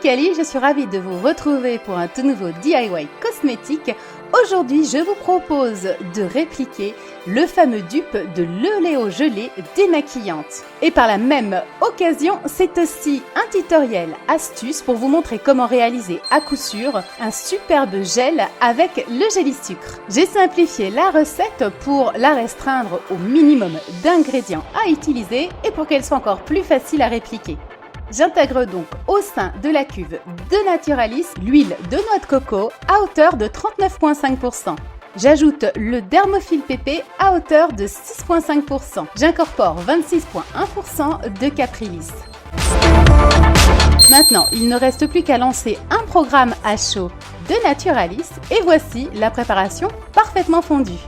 Cali, je suis ravie de vous retrouver pour un tout nouveau DIY cosmétique. Aujourd'hui, je vous propose de répliquer le fameux dupe de l'Oléo gelé démaquillante. Et par la même occasion, c'est aussi un tutoriel astuce pour vous montrer comment réaliser à coup sûr un superbe gel avec le gélisucre. J'ai simplifié la recette pour la restreindre au minimum d'ingrédients à utiliser et pour qu'elle soit encore plus facile à répliquer. J'intègre donc au sein de la cuve de Naturalis l'huile de noix de coco à hauteur de 39,5%. J'ajoute le Dermophil PP à hauteur de 6,5%. J'incorpore 26,1% de Caprilis. Maintenant, il ne reste plus qu'à lancer un programme à chaud de Naturalis et voici la préparation parfaitement fondue.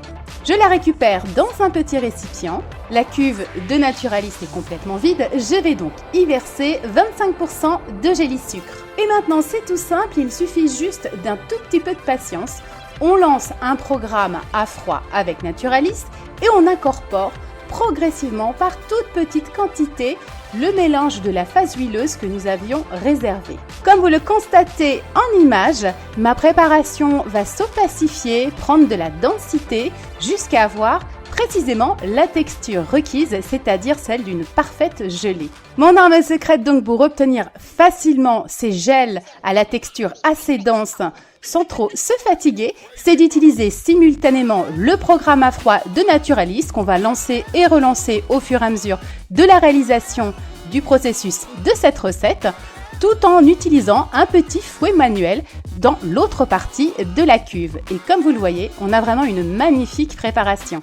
Je la récupère dans un petit récipient. La cuve de Naturalis est complètement vide. Je vais donc y verser 25% de gélisucre. Et maintenant, c'est tout simple, il suffit juste d'un tout petit peu de patience. On lance un programme à froid avec Naturalis et on incorpore progressivement par toute petite quantité le mélange de la phase huileuse que nous avions réservé. Comme vous le constatez en image, ma préparation va s'opacifier, prendre de la densité jusqu'à avoir précisément la texture requise, c'est-à-dire celle d'une parfaite gelée. Mon arme secrète donc pour obtenir facilement ces gels à la texture assez dense sans trop se fatiguer, c'est d'utiliser simultanément le programme à froid de Naturalis qu'on va lancer et relancer au fur et à mesure de la réalisation du processus de cette recette, tout en utilisant un petit fouet manuel dans l'autre partie de la cuve. Et comme vous le voyez, on a vraiment une magnifique préparation.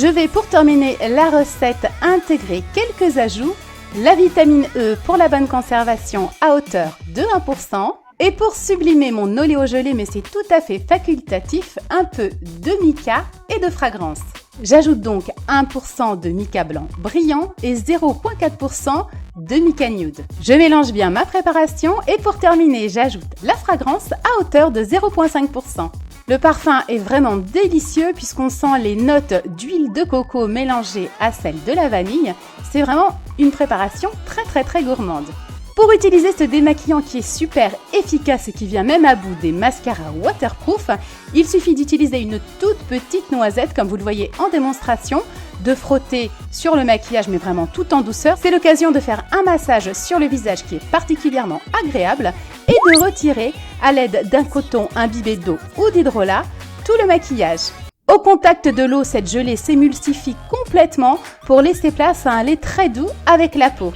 Je vais pour terminer la recette intégrer quelques ajouts. La vitamine E pour la bonne conservation à hauteur de 1%. Et pour sublimer mon oléo gelé, mais c'est tout à fait facultatif, un peu de mica et de fragrance. J'ajoute donc 1% de mica blanc brillant et 0,4% de mica nude. Je mélange bien ma préparation et pour terminer, j'ajoute la fragrance à hauteur de 0,5%. Le parfum est vraiment délicieux puisqu'on sent les notes d'huile de coco mélangées à celle de la vanille. C'est vraiment une préparation très gourmande. Pour utiliser ce démaquillant qui est super efficace et qui vient même à bout des mascaras waterproof, il suffit d'utiliser une toute petite noisette comme vous le voyez en démonstration, de frotter sur le maquillage mais vraiment tout en douceur. C'est l'occasion de faire un massage sur le visage qui est particulièrement agréable et de retirer à l'aide d'un coton imbibé d'eau ou d'hydrolat tout le maquillage. Au contact de l'eau, cette gelée s'émulsifie complètement pour laisser place à un lait très doux avec la peau.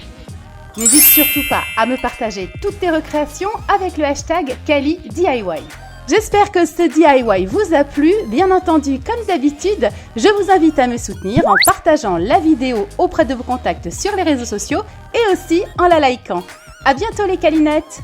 N'hésite surtout pas à me partager toutes tes recréations avec le hashtag CaliDIY. J'espère que ce DIY vous a plu. Bien entendu, comme d'habitude, je vous invite à me soutenir en partageant la vidéo auprès de vos contacts sur les réseaux sociaux et aussi en la likant. À bientôt les Calinettes!